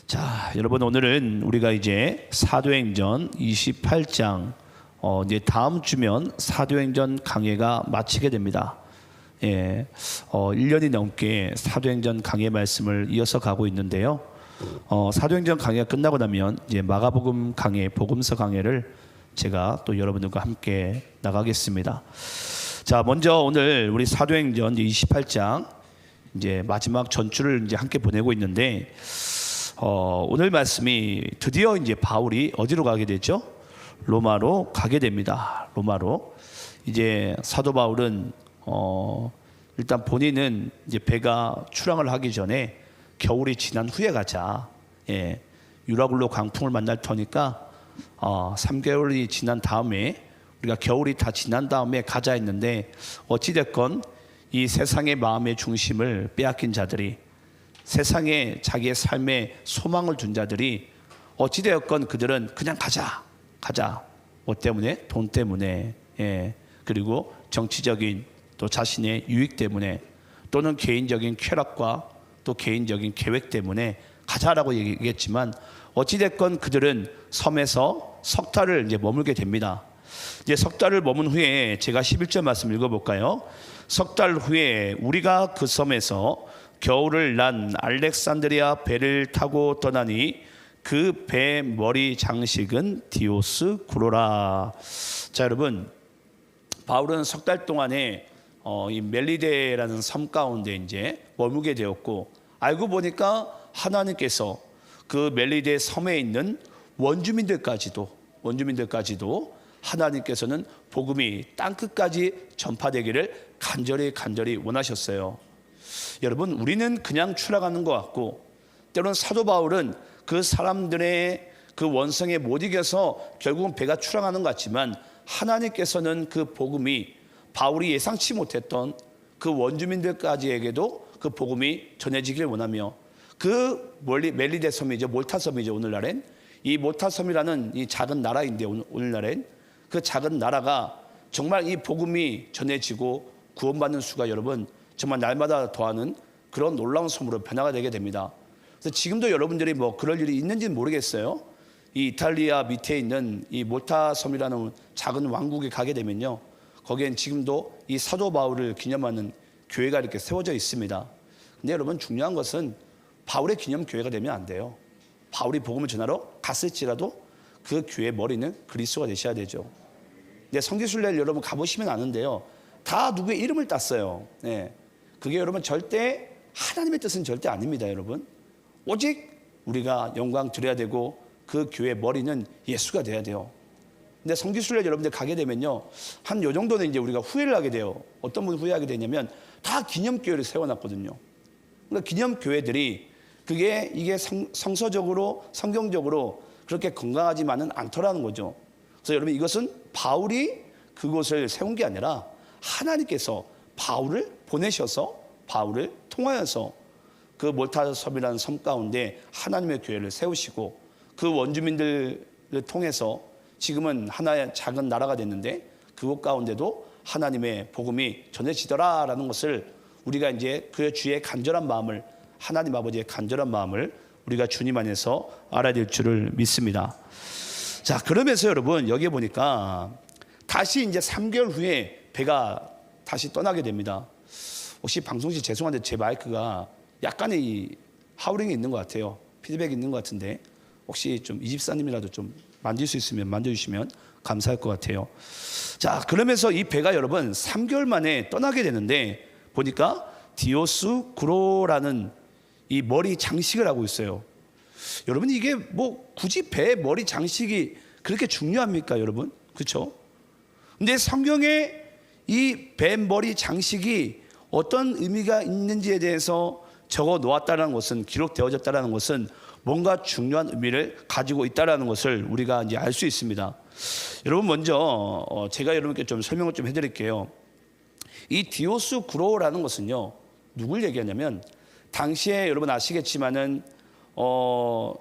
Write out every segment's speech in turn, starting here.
자, 여러분 오늘은 우리가 이제 사도행전 28장 이제 다음 주면 사도행전 강해가 마치게 됩니다. 1년이 넘게 사도행전 강해 말씀을 이어서 가고 있는데요. 사도행전 강해가 끝나고 나면 이제 마가복음 강해, 복음서 강해를 제가 또 여러분들과 함께 나가겠습니다. 자, 먼저 오늘 우리 사도행전 28장 이제 마지막 전주를 이제 함께 보내고 있는데 오늘 말씀이 드디어 이제 바울이 어디로 가게 되죠? 로마로 가게 됩니다. 로마로 이제 사도 바울은 일단 본인은 이제 배가 출항을 하기 전에 겨울이 지난 후에 가자. 유라굴로 광풍을 만날 터니까 3개월이 지난 다음에 우리가 겨울이 다 지난 다음에 가자 했는데 어찌됐건 이 세상의 마음의 중심을 빼앗긴 자들이 세상에 자기의 삶에 소망을 둔 자들이 어찌되었건 그들은 그냥 가자. 뭐 때문에? 돈 때문에, 그리고 정치적인 또 자신의 유익 때문에 또는 개인적인 쾌락과 또 개인적인 계획 때문에 가자라고 얘기했지만 어찌됐건 그들은 섬에서 석 달을 이제 머물게 됩니다. 이제 석 달을 머문 후에 제가 11절 말씀 읽어볼까요? 석 달 후에 우리가 그 섬에서 겨울을 난 알렉산드리아 배를 타고 떠나니 그 배 머리 장식은 디오스 구로라. 자, 여러분, 바울은 석 달 동안에 이 멜리데라는 섬 가운데 이제 머물게 되었고, 알고 보니까 하나님께서 그 멜리데 섬에 있는 원주민들까지도 하나님께서는 복음이 땅 끝까지 전파되기를 간절히 원하셨어요. 여러분, 우리는 그냥 출항하는 것 같고 때로는 사도 바울은 그 사람들의 그 원성에 못 이겨서 결국은 배가 출항하는 것 같지만 하나님께서는 그 복음이 바울이 예상치 못했던 그 원주민들까지에게도 그 복음이 전해지길 원하며 그 멜리데 섬이죠, 몰타 섬이죠. 오늘날엔 이 몰타 섬이라는 이 작은 나라인데 오늘날엔 그 작은 나라가 정말 이 복음이 전해지고 구원받는 수가 여러분 정말 날마다 더하는 그런 놀라운 섬으로 변화가 되게 됩니다. 그래서 지금도 여러분들이 뭐 그럴 일이 있는지는 모르겠어요. 이 이탈리아 밑에 있는 이 몰타 섬이라는 작은 왕국에 가게 되면요, 거기엔 지금도 이 사도 바울을 기념하는 교회가 이렇게 세워져 있습니다. 근데 여러분, 중요한 것은 바울의 기념 교회가 되면 안 돼요. 바울이 복음을 전하러 갔을지라도 그 교회 머리는 그리스도가 되셔야 되죠. 근데 성지순례를 여러분 가보시면 아는데요, 다 누구의 이름을 땄어요. 그게 여러분 절대 하나님의 뜻은 절대 아닙니다. 여러분, 오직 우리가 영광 드려야 되고 그 교회 머리는 예수가 돼야 돼요. 근데 성지순례 여러분들 가게 되면요, 한 요 정도는 이제 우리가 후회를 하게 돼요. 어떤 분 후회하게 되냐면 다 기념교회를 세워놨거든요. 그러니까 기념교회들이 이게 성서적으로 성경적으로 그렇게 건강하지만은 않더라는 거죠. 그래서 여러분, 이것은 바울이 그곳을 세운 게 아니라 하나님께서 바울을 보내셔서 바울을 통하여서 그 몰타 섬이라는 섬 가운데 하나님의 교회를 세우시고 그 원주민들을 통해서 지금은 하나의 작은 나라가 됐는데 그곳 가운데도 하나님의 복음이 전해지더라라는 것을 우리가 이제 그 주의 간절한 마음을, 하나님 아버지의 간절한 마음을 우리가 주님 안에서 알아야 될 줄을 믿습니다. 자, 그러면서 여러분 여기에 보니까 다시 이제 3개월 후에 배가 다시 떠나게 됩니다. 혹시 방송실 죄송한데 제 마이크가 약간의 이 하우링이 있는 것 같아요. 피드백이 있는 것 같은데 혹시 좀 이 집사님이라도 좀 만질 수 있으면 만져주시면 감사할 것 같아요. 자, 그러면서 이 배가 여러분 3개월 만에 떠나게 되는데 보니까 디오스 구로라는 이 머리 장식을 하고 있어요. 여러분, 이게 뭐 굳이 배 머리 장식이 그렇게 중요합니까, 여러분? 그렇죠? 근데 성경에 이 배 머리 장식이 어떤 의미가 있는지에 대해서 적어 놓았다는 것은, 기록되어졌다는 것은 뭔가 중요한 의미를 가지고 있다는 것을 우리가 이제 알 수 있습니다. 여러분, 먼저 제가 여러분께 좀 설명을 좀 해드릴게요. 이 디오스 구로라는 것은요, 누굴 얘기하냐면 당시에 여러분 아시겠지만은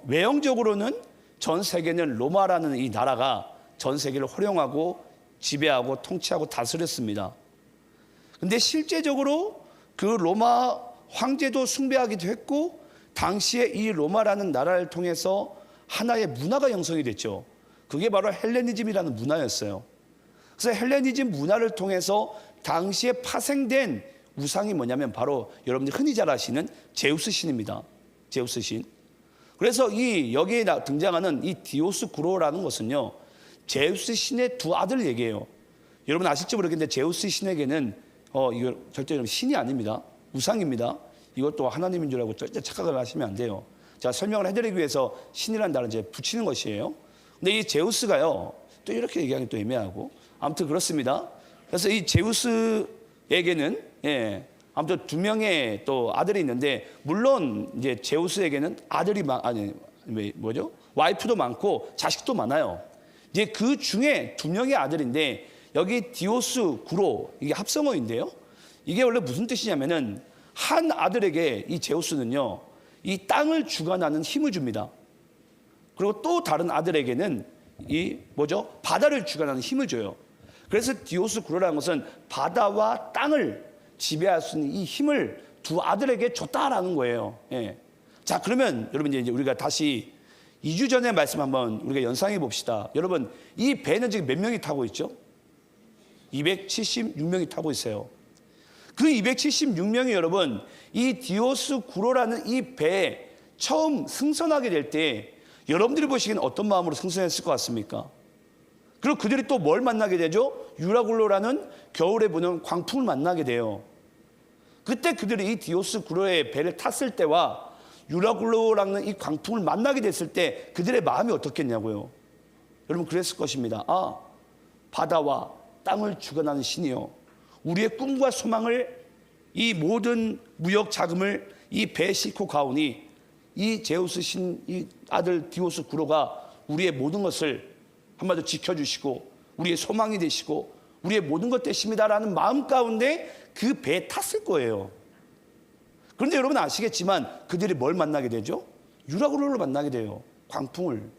외형적으로는 전 세계는 로마라는 이 나라가 전 세계를 호령하고 지배하고 통치하고 다스렸습니다. 근데 실제적으로 그 로마 황제도 숭배하기도 했고 당시에 이 로마라는 나라를 통해서 하나의 문화가 형성이 됐죠. 그게 바로 헬레니즘이라는 문화였어요. 그래서 헬레니즘 문화를 통해서 당시에 파생된 우상이 뭐냐면 바로 여러분들 흔히 잘 아시는 제우스 신입니다. 제우스 신. 그래서 이 여기에 등장하는 이 디오스쿠로라는 것은요, 제우스 신의 두 아들 얘기예요. 여러분 아실지 모르겠는데 제우스 신에게는 이거 절대 신이 아닙니다. 우상입니다. 이것도 하나님인 줄 알고 절대 착각을 하시면 안 돼요. 제가 설명을 해드리기 위해서 신이라는 단어를 이제 붙이는 것이에요. 근데 이 제우스가요, 또 이렇게 얘기하기 또 애매하고, 아무튼 그렇습니다. 그래서 이 제우스에게는 아무튼 두 명의 또 아들이 있는데, 물론 이제 제우스에게는 아들이 와이프도 많고 자식도 많아요. 이제 그 중에 두 명의 아들인데, 여기 디오스쿠로, 이게 합성어인데요. 이게 원래 무슨 뜻이냐면은 한 아들에게 이 제우스는요, 이 땅을 주관하는 힘을 줍니다. 그리고 또 다른 아들에게는 바다를 주관하는 힘을 줘요. 그래서 디오스쿠로라는 것은 바다와 땅을 지배할 수 있는 이 힘을 두 아들에게 줬다라는 거예요. 자, 그러면 여러분 이제 우리가 다시 2주 전에 말씀 한번 우리가 연상해 봅시다. 여러분, 이 배는 지금 몇 명이 타고 있죠? 276명이 타고 있어요. 그 276명이 여러분, 이 디오스쿠로라는 이 배에 처음 승선하게 될 때 여러분들이 보시기엔 어떤 마음으로 승선했을 것 같습니까? 그리고 그들이 또 뭘 만나게 되죠? 유라굴로라는 겨울에 부는 광풍을 만나게 돼요. 그때 그들이 이 디오스쿠로의 배를 탔을 때와 유라굴로라는 이 광풍을 만나게 됐을 때 그들의 마음이 어떻겠냐고요. 여러분, 그랬을 것입니다. 아, 바다와 땅을 주관하는 신이요, 우리의 꿈과 소망을, 이 모든 무역 자금을 이 배에 싣고 가오니 이 제우스 신, 이 아들 디오스쿠로가 우리의 모든 것을 한마디로 지켜주시고 우리의 소망이 되시고 우리의 모든 것 되십니다라는 마음 가운데 그 배에 탔을 거예요. 그런데 여러분 아시겠지만 그들이 뭘 만나게 되죠? 유라굴로를 만나게 돼요. 광풍을.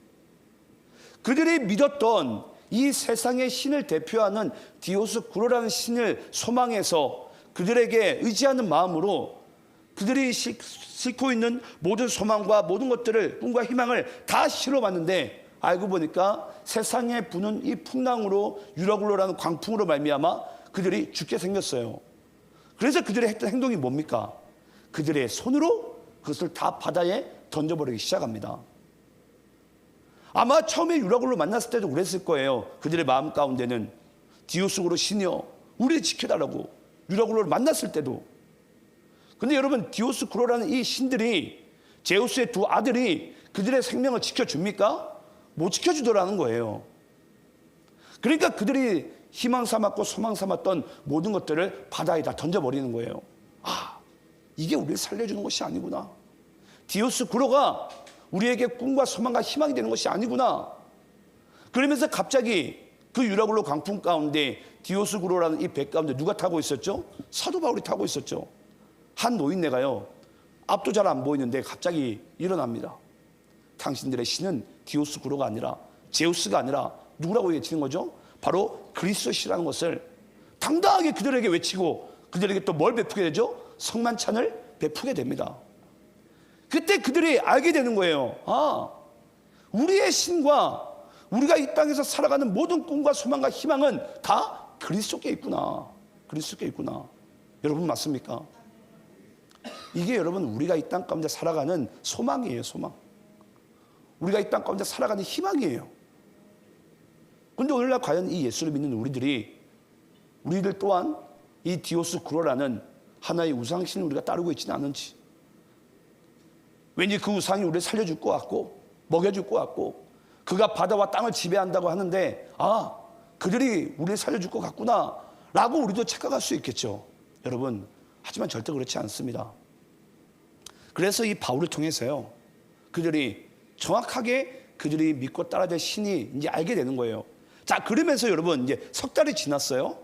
그들이 믿었던 이 세상의 신을 대표하는 디오스쿠로라는 신을 소망해서 그들에게 의지하는 마음으로 그들이 싣고 있는 모든 소망과 모든 것들을, 꿈과 희망을 다 실어봤는데 알고 보니까 세상에 부는 이 풍랑으로, 유라굴로라는 광풍으로 말미암아 그들이 죽게 생겼어요. 그래서 그들이 했던 행동이 뭡니까? 그들의 손으로 그것을 다 바다에 던져버리기 시작합니다. 아마 처음에 유라굴로 만났을 때도 그랬을 거예요. 그들의 마음 가운데는 디오스쿠로 신이여 우리를 지켜달라고, 유라굴로를 만났을 때도. 근데 여러분, 디오스쿠로라는 이 신들이, 제우스의 두 아들이 그들의 생명을 지켜줍니까? 못 지켜주더라는 거예요. 그러니까 그들이 희망 삼았고 소망 삼았던 모든 것들을 바다에 다 던져버리는 거예요. 아, 이게 우리를 살려주는 것이 아니구나. 디오스쿠로가 우리에게 꿈과 소망과 희망이 되는 것이 아니구나. 그러면서 갑자기 그 유라굴로 광풍 가운데 디오스쿠로라는 이 배 가운데 누가 타고 있었죠? 사도 바울이 타고 있었죠. 한 노인네가요, 앞도 잘 안 보이는데 갑자기 일어납니다. 당신들의 신은 디오스쿠로가 아니라, 제우스가 아니라 누구라고 외치는 거죠? 바로 그리스도시라는 것을 당당하게 그들에게 외치고 그들에게 또 뭘 베푸게 되죠? 성만찬을 베푸게 됩니다. 그때 그들이 알게 되는 거예요. 아, 우리의 신과 우리가 이 땅에서 살아가는 모든 꿈과 소망과 희망은 다 그리스도께 있구나. 그리스도께 있구나. 여러분 맞습니까? 이게 여러분 우리가 이 땅 가운데 살아가는 소망이에요. 소망. 우리가 이 땅 가운데 살아가는 희망이에요. 그런데 오늘날 과연 이 예수를 믿는 우리들 또한 이 디오스쿠로라는 하나의 우상신을 우리가 따르고 있지는 않은지, 왠지 그 우상이 우리를 살려줄 것 같고 먹여줄 것 같고 그가 바다와 땅을 지배한다고 하는데 아, 그들이 우리를 살려줄 것 같구나 라고 우리도 착각할 수 있겠죠. 여러분, 하지만 절대 그렇지 않습니다. 그래서 이 바울을 통해서요, 그들이 정확하게 그들이 믿고 따라야 될 신이 이제 알게 되는 거예요. 자, 그러면서 여러분 이제 석 달이 지났어요.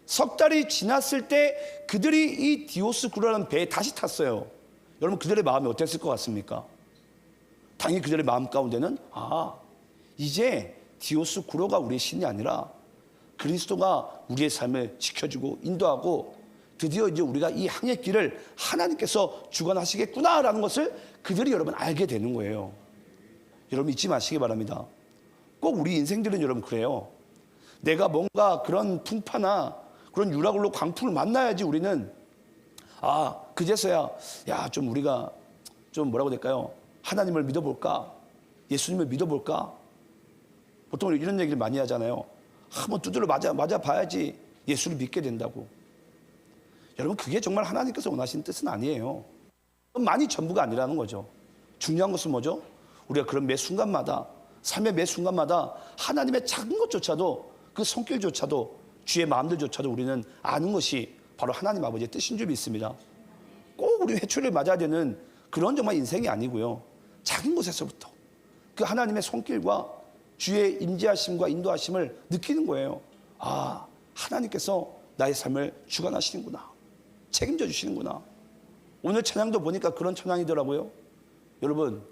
석 달이 지났을 때 그들이 이 디오스쿠로라는 배에 다시 탔어요. 여러분, 그들의 마음이 어땠을 것 같습니까? 당연히 그들의 마음 가운데는 아, 이제 디오스쿠로가 우리의 신이 아니라 그리스도가 우리의 삶을 지켜주고 인도하고 드디어 이제 우리가 이 항해 길을 하나님께서 주관하시겠구나라는 것을 그들이 여러분 알게 되는 거예요. 여러분 잊지 마시기 바랍니다. 꼭 우리 인생들은 여러분 그래요. 내가 뭔가 그런 풍파나 그런 유라굴로 광풍을 만나야지 우리는 그제서야 좀 우리가 좀 뭐라고 될까요? 하나님을 믿어볼까? 예수님을 믿어볼까? 보통 이런 얘기를 많이 하잖아요. 한번 두드려 맞아 봐야지 예수를 믿게 된다고. 여러분 그게 정말 하나님께서 원하시는 뜻은 아니에요. 많이 전부가 아니라는 거죠. 중요한 것은 뭐죠? 우리가 그런 매 순간마다 삶의 매 순간마다 하나님의 작은 것조차도 그 손길조차도 주의 마음들조차도 우리는 아는 것이 바로 하나님 아버지의 뜻인 줄 믿습니다. 꼭 우리 회초리를 맞아야 되는 그런 정말 인생이 아니고요. 작은 것에서부터 그 하나님의 손길과 주의 임재하심과 인도하심을 느끼는 거예요. 하나님께서 나의 삶을 주관하시는구나. 책임져 주시는구나. 오늘 찬양도 보니까 그런 찬양이더라고요. 여러분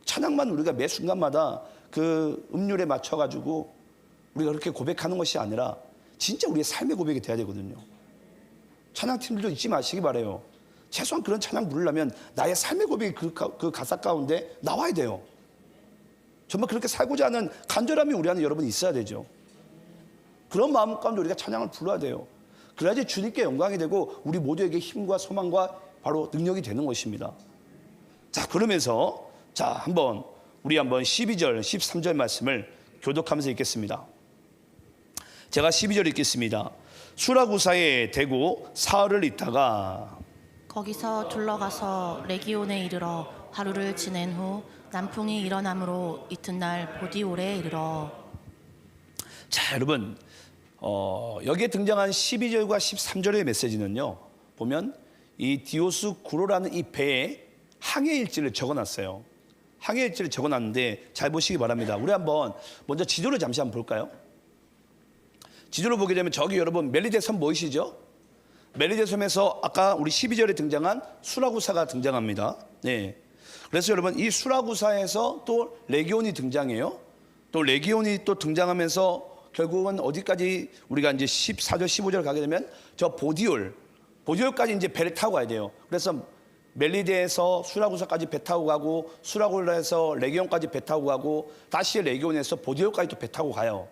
찬양만 우리가 매 순간마다 그 음률에 맞춰가지고 우리가 그렇게 고백하는 것이 아니라 진짜 우리의 삶의 고백이 돼야 되거든요. 찬양팀들도 잊지 마시기 바라요. 최소한 그런 찬양 부르려면 나의 삶의 고백이 그 가사 가운데 나와야 돼요. 정말 그렇게 살고자 하는 간절함이 우리 안에 여러분 있어야 되죠. 그런 마음 가운데 우리가 찬양을 불러야 돼요. 그래야지 주님께 영광이 되고 우리 모두에게 힘과 소망과 바로 능력이 되는 것입니다. 자, 그러면서 우리 한번 12절, 13절 말씀을 교독하면서 읽겠습니다. 제가 12절 읽겠습니다. 수라구사에 대고 사흘을 있다가 거기서 둘러가서 레기온에 이르러 하루를 지낸 후 남풍이 일어남으로 이튿날 보디올에 이르러. 자, 여러분 여기에 등장한 12절과 13절의 메시지는요, 보면 이 디오스 구로라는 이 배에 항해 일지를 적어놨어요. 항해 일지를 적어놨는데 잘 보시기 바랍니다. 우리 한번 먼저 지도를 잠시 한번 볼까요? 지도를 보게 되면 저기 여러분 멜리데 섬 보이시죠? 멜리데 섬에서 아까 우리 12절에 등장한 수라구사가 등장합니다. 네. 그래서 여러분 이 수라구사에서 또 레기온이 등장해요. 또 레기온이 또 등장하면서 결국은 어디까지 우리가 이제 14절 15절 가게 되면 저 보디올까지 이제 배를 타고 가야 돼요. 그래서 멜리데에서 수라구사까지 배 타고 가고 수라굴라에서 레기온까지 배 타고 가고 다시 레기온에서 보디올까지 또 배 타고 가요.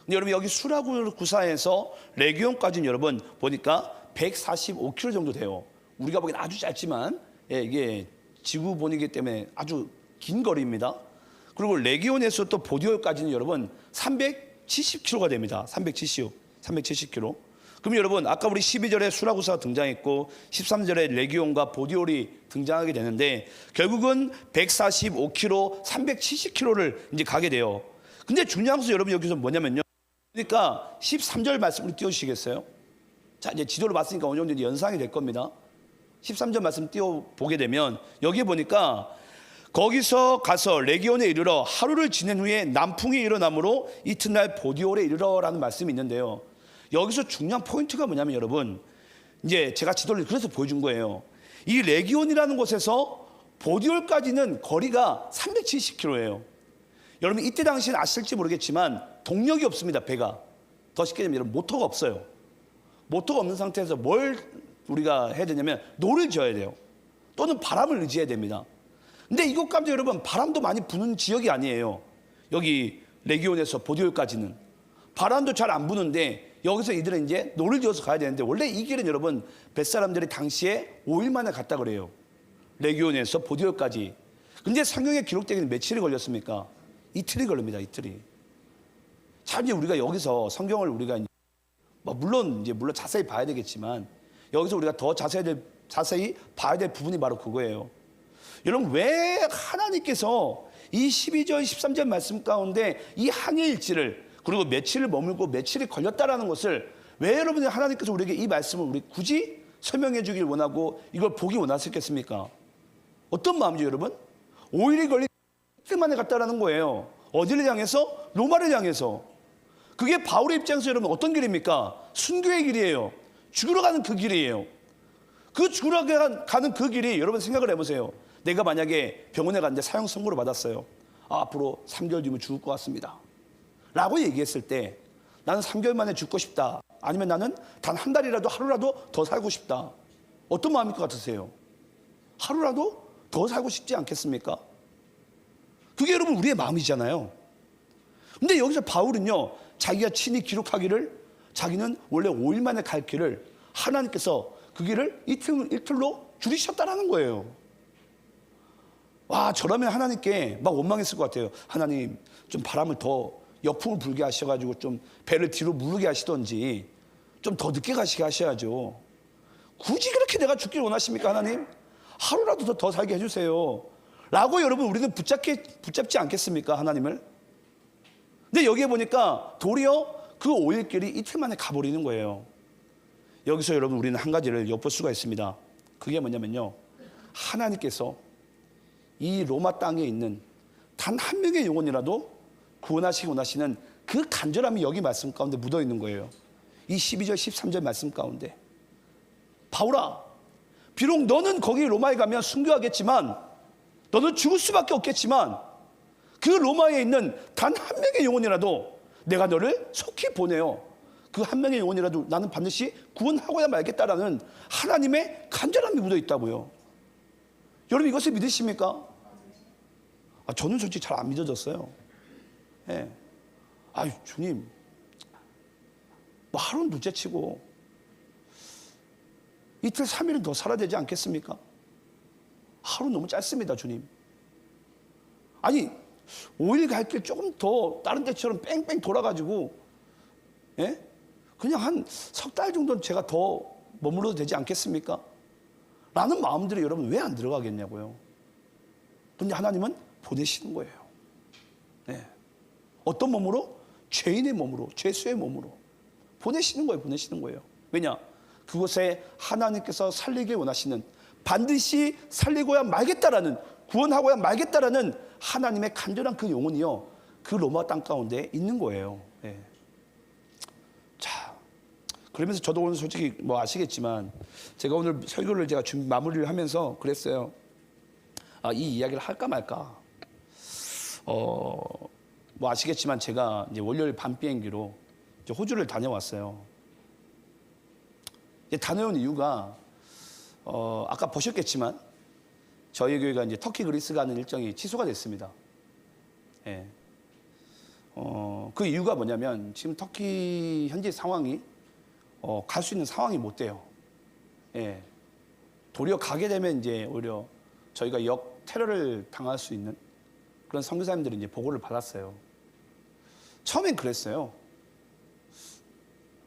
근데 여러분 여기 수라구사에서 레기온까지는 여러분 보니까 145km 정도 돼요. 우리가 보기엔 아주 짧지만 이게 지구 본이기 때문에 아주 긴 거리입니다. 그리고 레기온에서 또 보디올까지는 여러분 370km가 됩니다. 370km. 그럼 여러분 아까 우리 12절에 수라구사가 등장했고 13절에 레기온과 보디올이 등장하게 되는데 결국은 145km, 370km를 이제 가게 돼요. 근데 중요한 것은 여러분 여기서 뭐냐면요. 그러니까 13절 말씀을 띄워주시겠어요? 자, 이제 지도를 봤으니까 어느 정도 연상이 될 겁니다. 13절 말씀 띄워보게 되면 여기 보니까 거기서 가서 레기온에 이르러 하루를 지낸 후에 남풍이 일어나므로 이튿날 보디올에 이르러라는 말씀이 있는데요. 여기서 중요한 포인트가 뭐냐면 여러분 이제 제가 지도를 그래서 보여준 거예요. 이 레기온이라는 곳에서 보디올까지는 거리가 370km예요. 여러분 이때 당시는 아실지 모르겠지만 동력이 없습니다. 배가 더 쉽게 얘기하면 여러분 모터가 없어요. 모터가 없는 상태에서 뭘 우리가 해야 되냐면 노를 지어야 돼요. 또는 바람을 의지해야 됩니다. 근데 이곳 가운데 여러분 바람도 많이 부는 지역이 아니에요. 여기 레기온에서 보디올까지는 바람도 잘 안 부는데 여기서 이들은 이제 노를 지어서 가야 되는데 원래 이 길은 여러분 뱃사람들이 당시에 5일 만에 갔다 그래요. 레기온에서 보디올까지. 근데 성경에 기록되기는 며칠이 걸렸습니까? 이틀이 걸립니다. 이틀이. 참 이제 우리가 여기서 성경을 우리가 물론 자세히 봐야 되겠지만 여기서 우리가 더 자세히 봐야 될 부분이 바로 그거예요. 여러분 왜 하나님께서 이 12절 13절 말씀 가운데 이 항해 일지를 그리고 며칠을 머물고 며칠이 걸렸다라는 것을 왜 여러분이 하나님께서 우리에게 이 말씀을 우리 굳이 설명해 주길 원하고 이걸 보기 원하셨겠습니까? 어떤 마음이죠 여러분? 5일이 걸린 이틀 만에 갔다라는 거예요. 어디를 향해서? 로마를 향해서. 그게 바울의 입장에서 여러분 어떤 길입니까? 순교의 길이에요. 죽으러 가는 그 길이에요. 그 죽으러 가는 그 길이 여러분 생각을 해보세요. 내가 만약에 병원에 갔는데 사형 선고를 받았어요. 앞으로 3개월 뒤면 죽을 것 같습니다 라고 얘기했을 때 나는 3개월 만에 죽고 싶다 아니면 나는 단 한 달이라도 하루라도 더 살고 싶다. 어떤 마음일 것 같으세요? 하루라도 더 살고 싶지 않겠습니까? 그게 여러분 우리의 마음이잖아요. 근데 여기서 바울은요, 자기가 친히 기록하기를 자기는 원래 5일 만에 갈 길을 하나님께서 그 길을 이틀로 줄이셨다라는 거예요. 와, 저라면 하나님께 막 원망했을 것 같아요. 하나님, 좀 바람을 더 역풍을 불게 하셔가지고 좀 배를 뒤로 무르게 하시던지 좀 더 늦게 가시게 하셔야죠. 굳이 그렇게 내가 죽기를 원하십니까, 하나님? 하루라도 더 살게 해주세요. 라고 여러분 우리는 붙잡지 않겠습니까, 하나님을? 근데 여기에 보니까 도리어 그 5일길이 이틀 만에 가버리는 거예요. 여기서 여러분 우리는 한 가지를 엿볼 수가 있습니다. 그게 뭐냐면요, 하나님께서 이 로마 땅에 있는 단 한 명의 영혼이라도 구원하시기 원하시는 그 간절함이 여기 말씀 가운데 묻어 있는 거예요. 이 12절 13절 말씀 가운데, 바울아, 비록 너는 거기 로마에 가면 순교하겠지만, 너는 죽을 수밖에 없겠지만, 그 로마에 있는 단 한 명의 영혼이라도 내가 너를 속히 보내어 그 한 명의 영혼이라도 나는 반드시 구원하고야 말겠다라는 하나님의 간절함이 묻어 있다고요. 여러분 이것을 믿으십니까? 저는 솔직히 잘 안 믿어졌어요. 예. 아유, 주님, 뭐 하루는 둘째치고 이틀 3일은 더 살아야 되지 않겠습니까? 하루 너무 짧습니다, 주님. 아니 5일 갈 길 조금 더 다른 데처럼 뺑뺑 돌아가지고, 예? 그냥 한 석 달 정도는 제가 더 머물러도 되지 않겠습니까? 라는 마음들이 여러분 왜 안 들어가겠냐고요. 근데 하나님은 보내시는 거예요. 네. 어떤 몸으로? 죄인의 몸으로, 죄수의 몸으로 보내시는 거예요. 보내시는 거예요. 왜냐? 그곳에 하나님께서 살리길 원하시는, 반드시 살리고야 말겠다라는, 구원하고야 말겠다라는 하나님의 간절한 그 영혼이요, 그 로마 땅 가운데 있는 거예요. 네. 자, 그러면서 저도 오늘 솔직히 뭐 아시겠지만 제가 오늘 설교를 제가 마무리를 하면서 그랬어요. 이 이야기를 할까 말까. 뭐 아시겠지만 제가 이제 월요일 밤 비행기로 이제 호주를 다녀왔어요. 이제 다녀온 이유가 아까 보셨겠지만 저희 교회가 이제 터키 그리스 가는 일정이 취소가 됐습니다. 예. 그 이유가 뭐냐면 지금 터키 현지 상황이 갈 수 있는 상황이 못 돼요. 예. 도리어 가게 되면 이제 오히려 저희가 역 테러를 당할 수 있는 그런 선교사님들이 이제 보고를 받았어요. 처음엔 그랬어요.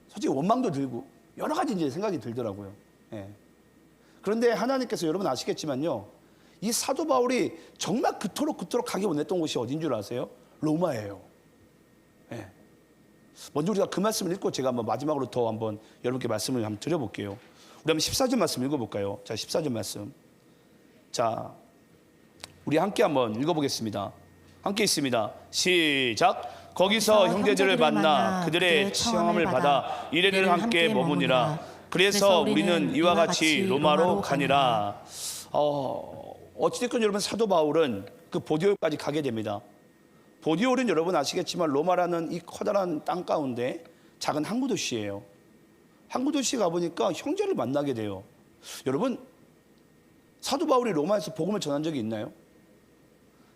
솔직히 원망도 들고 여러 가지 이제 생각이 들더라고요. 예. 그런데 하나님께서 여러분 아시겠지만요, 이 사도 바울이 정말 그토록 가기 원했던 곳이 어딘 줄 아세요? 로마예요. 예. 먼저 우리가 그 말씀을 읽고 제가 한번 마지막으로 더 한번 여러분께 말씀을 한번 드려볼게요. 우리 한번 14절 말씀 읽어볼까요? 자, 14절 말씀. 자, 우리 함께 한번 읽어보겠습니다. 함께 있습니다. 시작. 거기서 형제들을 만나 그들의 시험을 받아 이래를 함께 머무니라. 그래서 우리는 이와 같이 로마로 가니라. 어찌됐건 여러분 사도 바울은 그 보디올까지 가게 됩니다. 보디올은 여러분 아시겠지만 로마라는 이 커다란 땅 가운데 작은 항구 도시예요. 항구 도시 가보니까 형제를 만나게 돼요. 여러분 사도 바울이 로마에서 복음을 전한 적이 있나요?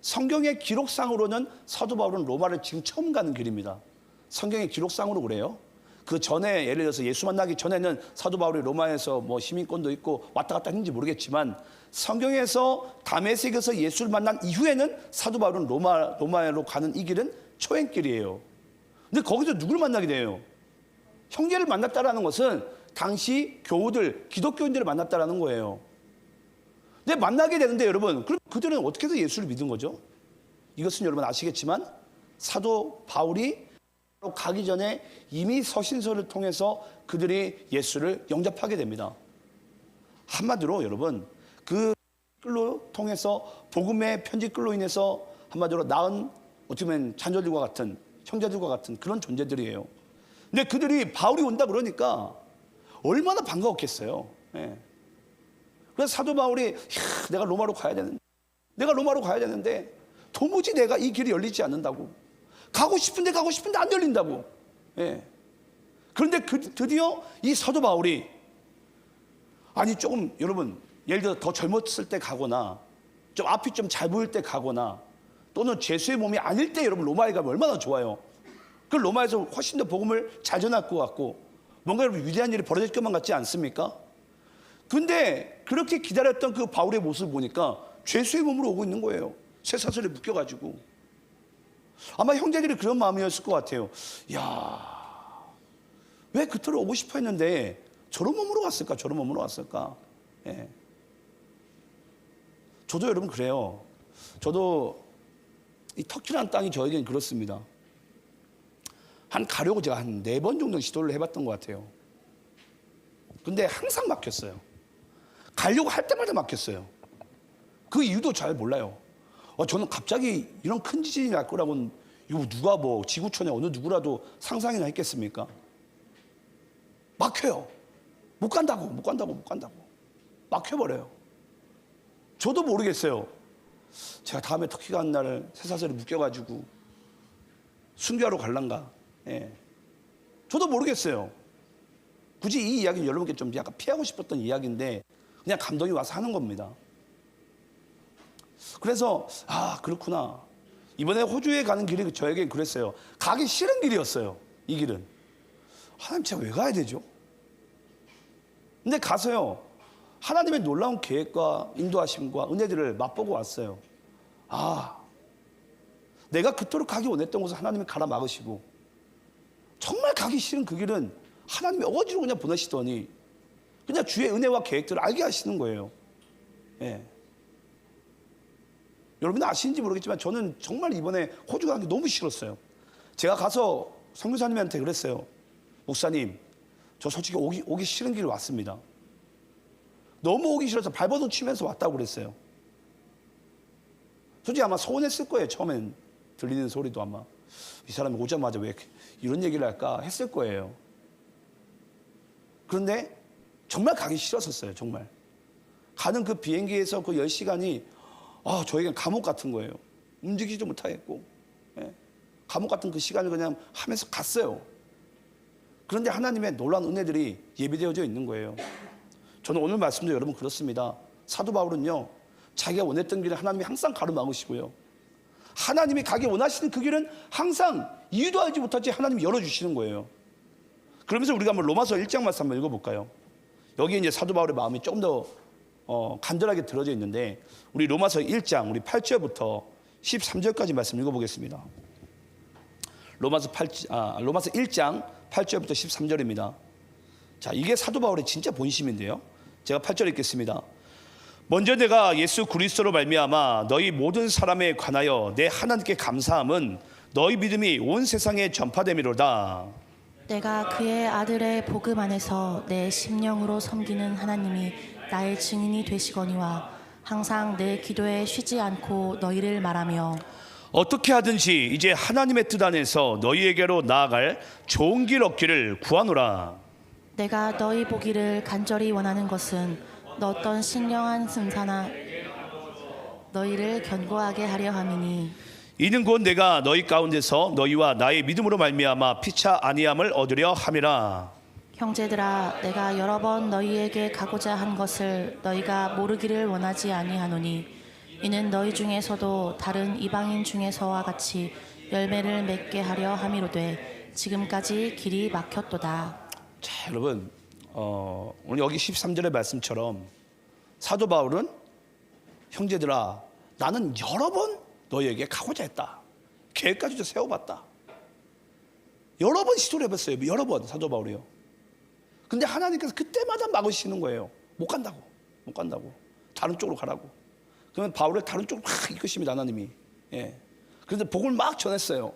성경의 기록상으로는 사도 바울은 로마를 지금 처음 가는 길입니다. 성경의 기록상으로 그래요. 그 전에 예를 들어서 예수 만나기 전에는 사도 바울이 로마에서 뭐 시민권도 있고 왔다 갔다 했는지 모르겠지만 성경에서 다메섹에서 예수를 만난 이후에는 사도 바울은 로마로 가는 이 길은 초행길이에요. 근데 거기서 누구를 만나게 돼요? 형제를 만났다라는 것은 당시 교우들, 기독교인들을 만났다라는 거예요. 근데 만나게 되는데 여러분, 그럼 그들은 어떻게 해서 예수를 믿은 거죠? 이것은 여러분 아시겠지만 사도 바울이 가기 전에 이미 서신서를 통해서 그들이 예수를 영접하게 됩니다. 한마디로 여러분 그 끌로 통해서 복음의 편지 끌로 인해서 한마디로 낳은 어떻게 보면 자녀들과 같은 형제들과 같은 그런 존재들이에요. 근데 그들이 바울이 온다 그러니까 얼마나 반가웠겠어요. 예. 그래서 사도 바울이 내가 로마로 가야 되는데 도무지 내가 이 길이 열리지 않는다고, 가고 싶은데 안 열린다고. 예. 그런데 드디어 이 사도 바울이, 아니 조금 여러분 예를 들어 더 젊었을 때 가거나 좀 앞이 좀 잘 보일 때 가거나 또는 죄수의 몸이 아닐 때 여러분 로마에 가면 얼마나 좋아요. 그 로마에서 훨씬 더 복음을 잘 전할 것 같고 뭔가 여러분 위대한 일이 벌어질 것만 같지 않습니까? 근데 그렇게 기다렸던 그 바울의 모습을 보니까 죄수의 몸으로 오고 있는 거예요. 쇠사슬에 묶여가지고. 아마 형제들이 그런 마음이었을 것 같아요. 야, 왜 그토록 오고 싶어 했는데 저런 몸으로 왔을까? 저런 몸으로 왔을까? 예. 저도 여러분 그래요. 저도 이 터키라는 땅이 저에겐 그렇습니다. 가려고 제가 한 4번 정도 시도를 해봤던 것 같아요. 근데 항상 막혔어요. 가려고 할 때마다 막혔어요. 그 이유도 잘 몰라요. 저는 갑자기 이런 큰 지진이 날 거라고는 이거 누가 뭐 지구촌에 어느 누구라도 상상이나 했겠습니까? 막혀요. 못 간다고. 막혀버려요. 저도 모르겠어요. 제가 다음에 터키 가는 날 쇠사슬에 묶여가지고 순교하러 갈란가. 예. 저도 모르겠어요. 굳이 이 이야기는 여러분께 좀 약간 피하고 싶었던 이야기인데 그냥 감동이 와서 하는 겁니다. 그래서 그렇구나. 이번에 호주에 가는 길이 저에겐 그랬어요. 가기 싫은 길이었어요. 이 길은. 하나님 제가 왜 가야 되죠? 근데 가서요. 하나님의 놀라운 계획과 인도하심과 은혜들을 맛보고 왔어요. 내가 그토록 가기 원했던 곳을 하나님이 가라 막으시고 정말 가기 싫은 그 길은 하나님이 어거지로 그냥 보내시더니 그냥 주의 은혜와 계획들을 알게 하시는 거예요. 예. 여러분 아시는지 모르겠지만 저는 정말 이번에 호주 가는 게 너무 싫었어요. 제가 가서 선교사님한테 그랬어요. 목사님, 저 솔직히 오기 싫은 길 왔습니다. 너무 오기 싫어서 발버둥 치면서 왔다고 그랬어요. 솔직히 아마 서운했을 거예요. 처음엔 들리는 소리도 아마 이 사람이 오자마자 왜 이런 얘기를 할까 했을 거예요. 그런데 정말 가기 싫었었어요. 정말. 가는 그 비행기에서 그 10시간이 저에겐 감옥 같은 거예요. 움직이지도 못하겠고. 예. 감옥 같은 그 시간을 그냥 하면서 갔어요. 그런데 하나님의 놀라운 은혜들이 예비되어져 있는 거예요. 저는 오늘 말씀도 여러분 그렇습니다. 사도 바울은요. 자기가 원했던 길을 하나님이 항상 가로막으시고요. 하나님이 가기 원하시는 그 길은 항상 이유도 알지 못하지 하나님이 열어주시는 거예요. 그러면서 우리가 한번 로마서 1장 말씀 한번 읽어볼까요? 여기 이제 사도 바울의 마음이 조금 더 간절하게 들어져 있는데 우리 로마서 1장 우리 8절부터 13절까지 말씀 읽어보겠습니다. 로마서 1장 8절부터 13절입니다. 자, 이게 사도 바울의 진짜 본심인데요. 제가 8절 읽겠습니다. 먼저 내가 예수 그리스도로 말미암아 너희 모든 사람에 관하여 내 하나님께 감사함은 너희 믿음이 온 세상에 전파됨이로다. 내가 그의 아들의 복음 안에서 내 심령으로 섬기는 하나님이 나의 증인이 되시거니와 항상 내 기도에 쉬지 않고 너희를 말하며 어떻게 하든지 이제 하나님의 뜻 안에서 너희에게로 나아갈 좋은 길 얻기를 구하노라. 내가 너희 보기를 간절히 원하는 것은 어떤 신령한 승사나 너희를 견고하게 하려 함이니 이는 곧 내가 너희 가운데서 너희와 나의 믿음으로 말미암아 피차 아니함을 얻으려 함이라. 형제들아 내가 여러 번 너희에게 가고자 한 것을 너희가 모르기를 원하지 아니하노니 이는 너희 중에서도 다른 이방인 중에서와 같이 열매를 맺게 하려 함이로되 지금까지 길이 막혔도다. 자, 여러분 오늘 여기 13절의 말씀처럼 사도 바울은 형제들아 나는 여러 번 너희에게 가고자 했다. 계획까지도 세워봤다. 여러 번 시도를 해봤어요. 여러 번 사도 바울이요. 근데 하나님께서 그때마다 막으시는 거예요. 못 간다고. 다른 쪽으로 가라고. 그러면 바울을 다른 쪽으로 막 이끄십니다. 하나님이. 예. 그래서 복음을 막 전했어요.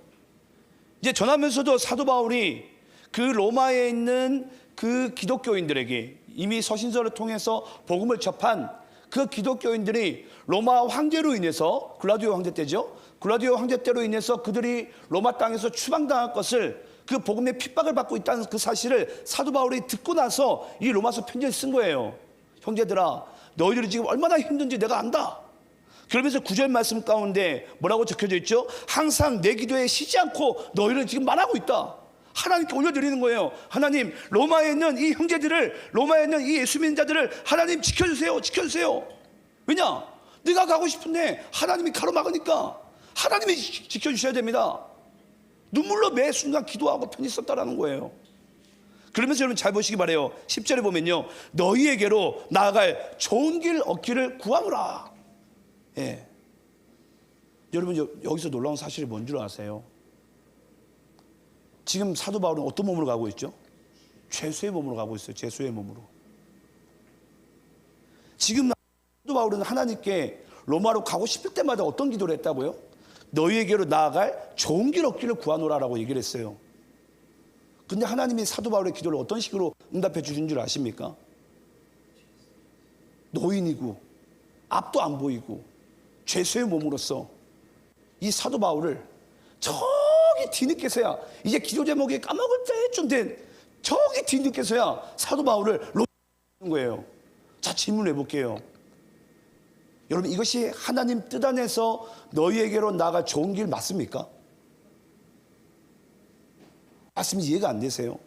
이제 전하면서도 사도 바울이 그 로마에 있는 그 기독교인들에게 이미 서신서를 통해서 복음을 접한 그 기독교인들이 로마 황제로 인해서 글라디오 황제 때죠. 글라디오 황제 때로 인해서 그들이 로마 땅에서 추방당할 것을 그 복음의 핍박을 받고 있다는 그 사실을 사도 바울이 듣고 나서 이 로마서 편지를 쓴 거예요. 형제들아 너희들이 지금 얼마나 힘든지 내가 안다. 그러면서 9절 말씀 가운데 뭐라고 적혀져 있죠? 항상 내 기도에 쉬지 않고 너희를 지금 말하고 있다. 하나님께 올려드리는 거예요. 하나님, 로마에 있는 이 형제들을, 로마에 있는 이 예수 믿는 자들을 하나님 지켜주세요. 지켜주세요. 왜냐? 네가 가고 싶은데 하나님이 가로막으니까 하나님이 지켜주셔야 됩니다. 눈물로 매 순간 기도하고 편히 썼다라는 거예요. 그러면서 여러분 잘 보시기 바라요. 10절에 보면요, 너희에게로 나아갈 좋은 길 얻기를 구하노라. 예. 여러분 여기서 놀라운 사실이 뭔 줄 아세요? 지금 사도 바울은 어떤 몸으로 가고 있죠? 죄수의 몸으로 가고 있어요. 죄수의 몸으로. 지금 사도 바울은 하나님께 로마로 가고 싶을 때마다 어떤 기도를 했다고요? 너희에게로 나아갈 좋은 길 얻기를 구하노라라고 얘기를 했어요. 근데 하나님이 사도 바울의 기도를 어떤 식으로 응답해 주신 줄 아십니까? 노인이고 앞도 안 보이고 죄수의 몸으로서 이 사도 바울을 저기 뒤늦게서야, 이제 기도 제목이 까먹을 때쯤 된 저기 뒤늦게서야 사도 바울을 로마로 거예요. 자, 질문을 해볼게요. 여러분, 이것이 하나님 뜻 안에서 너희에게로 나아갈 좋은 길 맞습니까? 말씀이 이해가 안 되세요?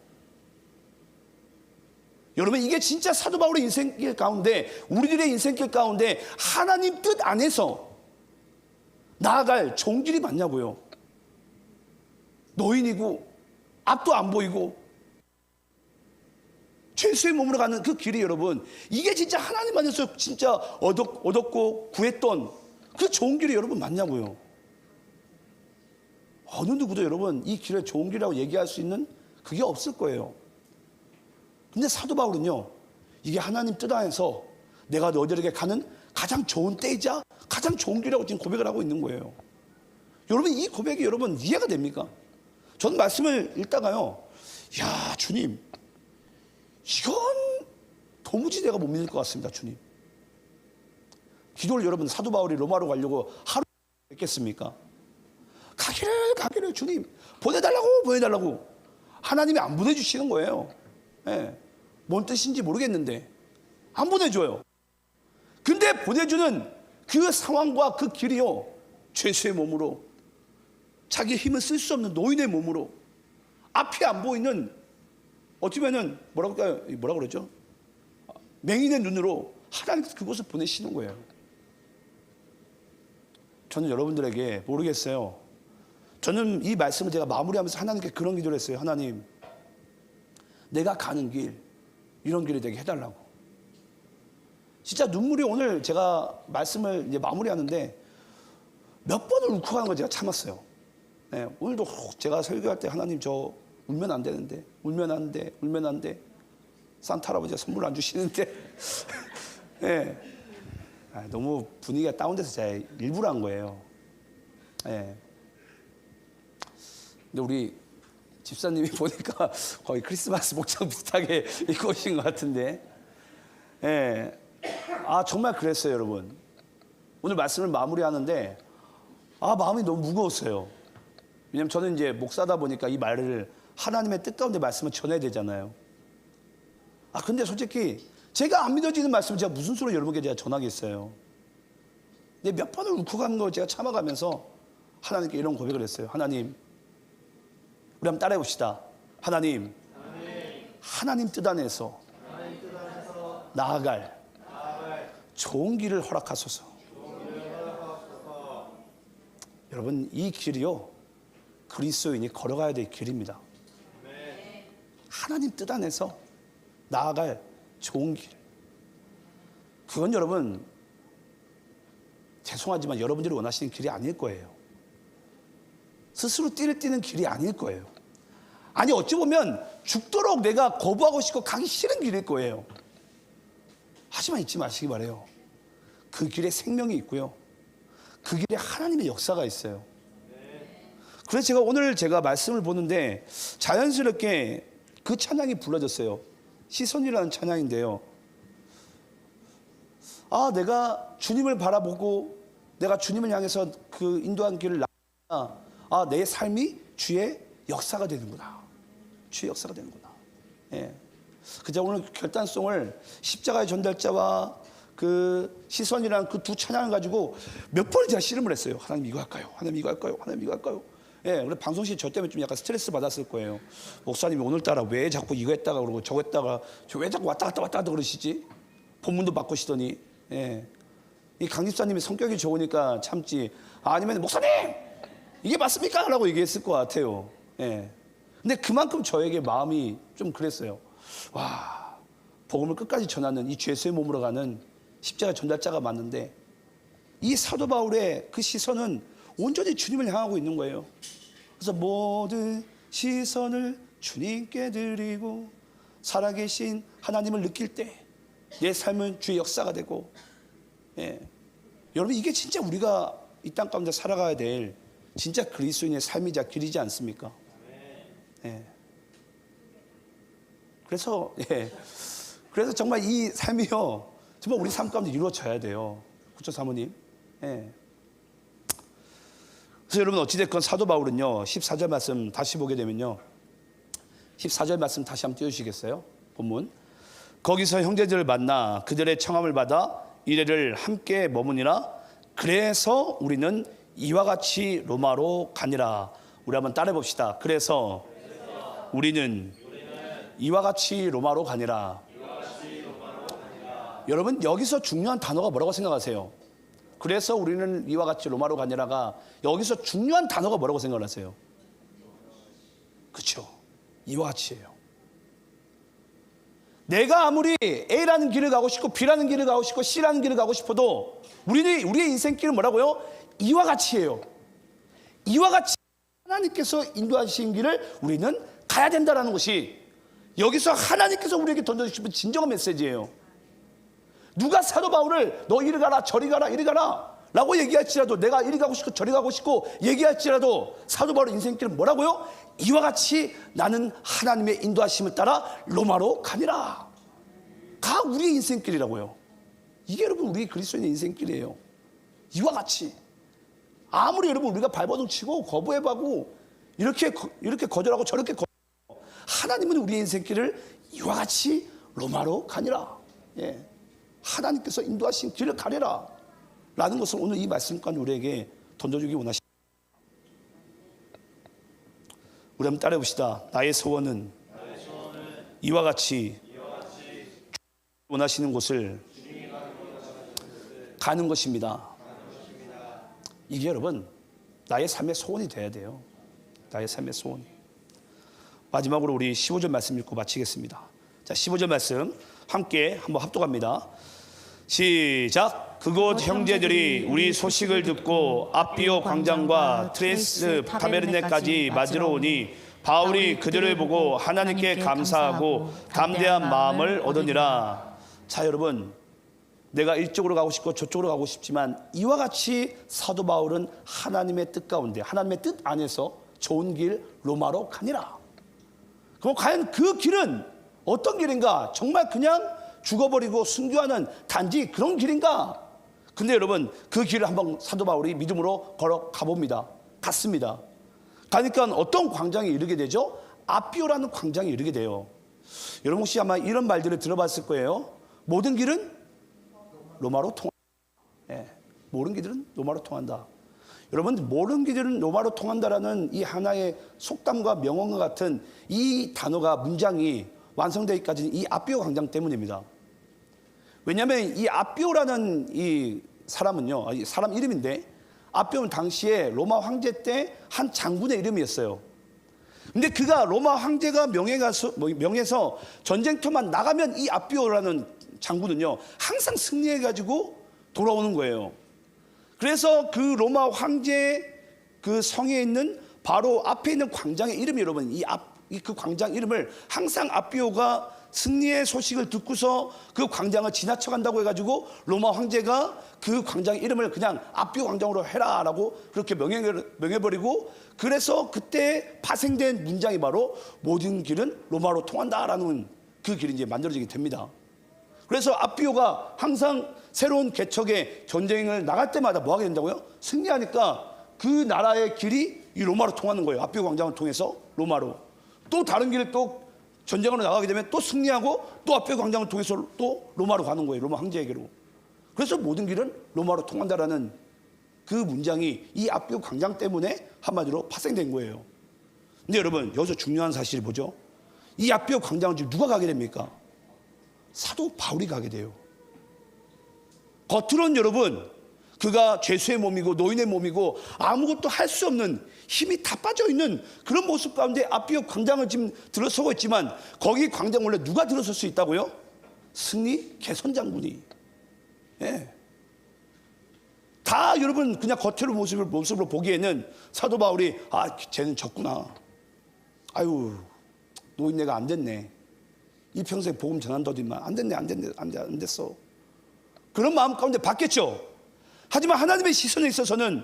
여러분, 이게 진짜 사도 바울의 인생길 가운데, 우리들의 인생길 가운데 하나님 뜻 안에서 나아갈 좋은 길이 맞냐고요. 노인이고 앞도 안 보이고 죄수의 몸으로 가는 그 길이, 여러분, 이게 진짜 하나님 안에서 진짜 얻었고 구했던 그 좋은 길이 여러분 맞냐고요. 어느 누구도 여러분 이 길을 좋은 길이라고 얘기할 수 있는 그게 없을 거예요. 근데 사도 바울은요, 이게 하나님 뜻 안에서 내가 너희들에게 가는 가장 좋은 때이자 가장 좋은 길이라고 지금 고백을 하고 있는 거예요. 여러분, 이 고백이 여러분 이해가 됩니까? 전 말씀을 읽다가요, 야, 주님, 이건 도무지 내가 못 믿을 것 같습니다. 주님, 기도를 여러분, 사도 바울이 로마로 가려고 하루 했겠습니까? 가기를 주님 보내달라고 하나님이 안 보내주시는 거예요. 예. 뭔 뜻인지 모르겠는데 안 보내줘요. 근데 보내주는 그 상황과 그 길이요, 죄수의 몸으로, 자기 힘을 쓸 수 없는 노인의 몸으로, 앞이 안 보이는, 어찌 보면 뭐라 그러죠? 맹인의 눈으로 하나님께서 그곳을 보내시는 거예요. 저는 여러분들에게 모르겠어요. 저는 이 말씀을 제가 마무리하면서 하나님께 그런 기도를 했어요. 하나님, 내가 가는 길, 이런 길이 되게 해달라고. 진짜 눈물이, 오늘 제가 말씀을 이제 마무리하는데 몇 번을 울컥 하는 걸 제가 참았어요. 네, 오늘도 제가 설교할 때, 하나님, 저 울면 안 되는데, 울면 안 돼. 산타 할아버지가 선물 안 주시는데. 네. 너무 분위기가 다운돼서 제가 일부러 한 거예요. 네. 근데 우리 집사님이 보니까 거의 크리스마스 목장 비슷하게 입고 오신 것 같은데. 예. 정말 그랬어요, 여러분. 오늘 말씀을 마무리하는데, 마음이 너무 무거웠어요. 왜냐면 저는 이제 목사다 보니까 이 말을, 하나님의 뜻 가운데 말씀을 전해야 되잖아요. 근데 솔직히 제가 안 믿어지는 말씀을 제가 무슨 수로 여러분께 제가 전하겠어요. 근데 몇 번을 울컥하는 걸 제가 참아가면서 하나님께 이런 고백을 했어요. 하나님, 우리 한번 따라해 봅시다. 하나님 뜻 안에서 나아갈 좋은 길을 허락하소서. 여러분, 이 길이요, 그리스도인이 걸어가야 될 길입니다. 하나님 뜻 안에서 나아갈 좋은 길. 그건 여러분, 죄송하지만 여러분들이 원하시는 길이 아닐 거예요. 스스로 띠를 띠는 길이 아닐 거예요. 아니, 어찌 보면 죽도록 내가 거부하고 싶고 가기 싫은 길일 거예요. 하지만 잊지 마시기 바라요. 그 길에 생명이 있고요, 그 길에 하나님의 역사가 있어요. 그래서 오늘 제가 말씀을 보는데 자연스럽게 그 찬양이 불러졌어요. 시선이라는 찬양인데요. 내가 주님을 바라보고 내가 주님을 향해서 그 인도한 길을 나아가, 내 삶이 주의 역사가 되는구나. 주의 역사가 되는구나. 예. 그저 오늘 결단송을 십자가의 전달자와 그 시선이라는 그 두 찬양을 가지고 몇 번을 제가 씨름을 했어요. 하나님 이거 할까요? 하나님 이거 할까요? 하나님 이거 할까요? 예, 그래 방송실 저 때문에 좀 약간 스트레스 받았을 거예요. 목사님이 오늘따라 왜 자꾸 이거 했다가 그러고 저거 했다가 왜 자꾸 왔다 갔다 그러시지? 본문도 바꾸시더니. 예. 이 강 집사님이 성격이 좋으니까 참지. 아니면 목사님 이게 맞습니까? 라고 얘기했을 것 같아요. 예. 근데 그만큼 저에게 마음이 좀 그랬어요. 와, 복음을 끝까지 전하는 이 죄수의 몸으로 가는 십자가 전달자가 맞는데 이 사도 바울의 그 시선은 온전히 주님을 향하고 있는 거예요. 그래서 모든 시선을 주님께 드리고 살아계신 하나님을 느낄 때 내 삶은 주의 역사가 되고, 예. 여러분 이게 진짜 우리가 이 땅 가운데 살아가야 될 진짜 그리스도인의 삶이자 길이지 않습니까? 예. 그래서 정말 이 삶이요 정말 우리 삶 가운데 이루어져야 돼요. 그렇죠, 사모님? 예. 그래서 여러분 어찌됐건 사도 바울은요 14절 말씀 다시 보게 되면요 14절 말씀 다시 한번 띄워주시겠어요? 본문. 거기서 형제들을 만나 그들의 청함을 받아 이래를 함께 머무니라. 그래서 우리는 이와 같이 로마로 가니라. 우리 한번 따라해 봅시다. 그래서 우리는 이와 같이 로마로 가니라. 여러분 여기서 중요한 단어가 뭐라고 생각하세요? 그래서 우리는 이와 같이 로마로 가니라가 여기서 중요한 단어가 뭐라고 생각하세요? 그렇죠. 이와 같이예요. 내가 아무리 A라는 길을 가고 싶고 B라는 길을 가고 싶고 C라는 길을 가고 싶어도 우리의 인생길은 뭐라고요? 이와 같이예요. 이와 같이 하나님께서 인도하신 길을 우리는 가야 된다는 것이 여기서 하나님께서 우리에게 던져주신 진정한 메시지예요. 누가 사도 바울을 너 이리 가라 저리 가라 이리 가라 라고 얘기할지라도 내가 이리 가고 싶고 저리 가고 싶고 얘기할지라도 사도 바울의 인생길은 뭐라고요? 이와 같이 나는 하나님의 인도하심을 따라 로마로 가니라. 가 우리의 인생길이라고요. 이게 여러분 우리 그리스도인의 인생길이에요. 이와 같이 아무리 여러분 우리가 발버둥 치고 거부해하고 이렇게 거절하고 저렇게 거절하고 하나님은 우리의 인생길을 이와 같이 로마로 가니라. 예. 하나님께서 인도하신 길을 가려라 라는 것을 오늘 이 말씀까지 우리에게 던져주기 원하십니다. 우리 한번 따라해 봅시다. 나의 소원은 이와 같이 원하시는 곳을 가는 것입니다. 이게 여러분 나의 삶의 소원이 돼야 돼요. 나의 삶의 소원. 마지막으로 우리 15절 말씀 읽고 마치겠습니다. 자, 15절 말씀 함께 한번 합독합니다. 시작. 그곳 형제들이 우리 소식을 듣고 아비오 광장과 트레스 타베르네까지 맞으러 오니 바울이 그들을 보고 하나님께 감사하고 담대한 마음을 얻으니라. 자, 여러분 내가 이쪽으로 가고 싶고 저쪽으로 가고 싶지만 이와 같이 사도 바울은 하나님의 뜻 가운데 하나님의 뜻 안에서 좋은 길 로마로 가니라. 그럼 과연 그 길은 어떤 길인가? 정말 그냥 죽어버리고 순교하는 단지 그런 길인가? 근데 여러분 그 길을 한번 사도 바울이 믿음으로 걸어가 봅니다. 갔습니다. 가니까 어떤 광장에 이르게 되죠? 아비오라는 광장에 이르게 돼요. 여러분 혹시 아마 이런 말들을 들어봤을 거예요. 모든 길은 로마로 통한다. 예, 모든 길은 로마로 통한다. 여러분 모든 길은 로마로 통한다라는 이 하나의 속담과 명언과 같은 이 단어가 문장이 완성되기까지는 이 아비오 광장 때문입니다. 왜냐하면 이 아비오라는 이 사람은요, 사람 이름인데 아비오는 당시에 로마 황제 때 한 장군의 이름이었어요. 근데 그가 로마 황제가 명해서 전쟁터만 나가면 이 아비오라는 장군은요 항상 승리해가지고 돌아오는 거예요. 그래서 그 로마 황제 그 성에 있는 바로 앞에 있는 광장의 이름이 여러분 그 광장 이름을 항상 아비오가 승리의 소식을 듣고서 그 광장을 지나쳐간다고 해가지고 로마 황제가 그 광장 이름을 그냥 아비오 광장으로 해라라고 그렇게 명해버리고 그래서 그때 파생된 문장이 바로 모든 길은 로마로 통한다라는 그 길이 이제 만들어지게 됩니다. 그래서 아비오가 항상 새로운 개척의 전쟁을 나갈 때마다 뭐 하게 된다고요? 승리하니까 그 나라의 길이 이 로마로 통하는 거예요. 아비오 광장을 통해서 로마로. 또 다른 길을 또 전쟁으로 나가게 되면 또 승리하고 또 아비오 광장을 통해서 또 로마로 가는 거예요. 로마 황제에게로. 그래서 모든 길은 로마로 통한다라는 그 문장이 이 아비오 광장 때문에 한마디로 파생된 거예요. 근데 여러분, 여기서 중요한 사실이 뭐죠? 이 아비오 광장을 지금 누가 가게 됩니까? 사도 바울이 가게 돼요. 겉으로는 여러분, 그가 죄수의 몸이고 노인의 몸이고 아무것도 할 수 없는, 힘이 다 빠져있는 그런 모습 가운데 아비오 광장을 지금 들어서고 있지만, 거기 광장 원래 누가 들어설 수 있다고요? 승리 개선 장군이. 예. 다 여러분 그냥 겉으로 모습으로 보기에는 사도 바울이 쟤는 졌구나. 아유, 노인네가 안 됐네. 이 평생 복음 전한다더니만 안 됐어. 그런 마음 가운데 받겠죠. 하지만 하나님의 시선에 있어서는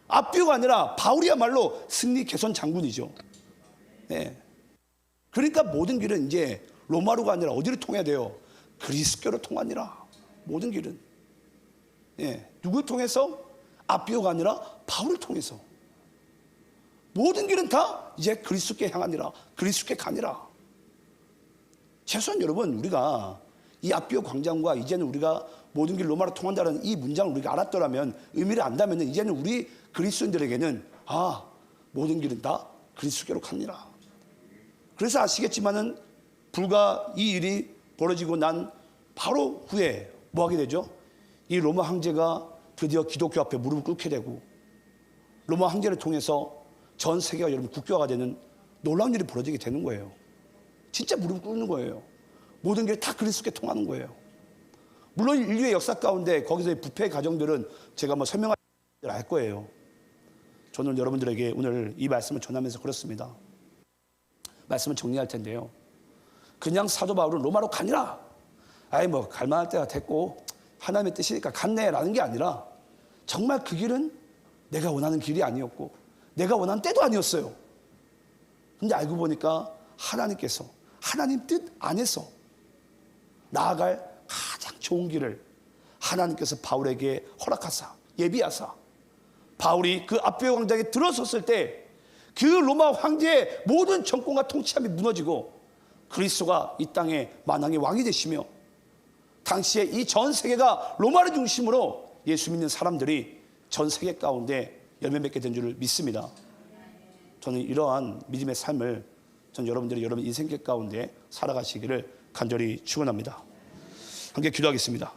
아비오가 아니라 바울이야말로 승리 개선 장군이죠. 네. 그러니까 모든 길은 이제 로마로가 아니라 어디로 통해야 돼요? 그리스도로 통하니라. 모든 길은. 네. 누굴 통해서? 아비오가 아니라 바울을 통해서. 모든 길은 다 이제 그리스도께 향하니라. 그리스도께 가니라. 최소한 여러분, 우리가 이 아비오 광장과 이제는 우리가 모든 길 로마로 통한다는 이 문장을 우리가 알았더라면, 의미를 안다면 이제는 우리 그리스도인들에게는 모든 길은 다 그리스도께로 갑니다. 그래서 아시겠지만은 불과 이 일이 벌어지고 난 바로 후에 뭐 하게 되죠? 이 로마 황제가 드디어 기독교 앞에 무릎을 꿇게 되고, 로마 황제를 통해서 전 세계가 여러분 국교화가 되는 놀라운 일이 벌어지게 되는 거예요. 진짜 무릎을 꿇는 거예요. 모든 게 다 그리스도께 통하는 거예요. 물론 인류의 역사 가운데 거기서의 부패의 과정들은 제가 뭐 설명할 거예요. 저는 여러분들에게 오늘 이 말씀을 전하면서 그렇습니다. 말씀을 정리할 텐데요. 그냥 사도 바울은 로마로 가니라. 뭐 갈만할 때가 됐고 하나님의 뜻이니까 갔네라는 게 아니라, 정말 그 길은 내가 원하는 길이 아니었고 내가 원하는 때도 아니었어요. 근데 알고 보니까 하나님께서 하나님 뜻 안에서 나아갈 가장 좋은 길을 하나님께서 바울에게 허락하사 예비하사, 바울이 그 아비오 광장에 들어섰을 때 그 로마 황제의 모든 정권과 통치함이 무너지고 그리스도가 이 땅의 만왕의 왕이 되시며, 당시에 이 전 세계가 로마를 중심으로 예수 믿는 사람들이 전 세계 가운데 열매 맺게 된 줄을 믿습니다. 저는 이러한 믿음의 삶을 여러분들이 여러분 인생길 가운데 살아가시기를 간절히 축원합니다. 함께 기도하겠습니다.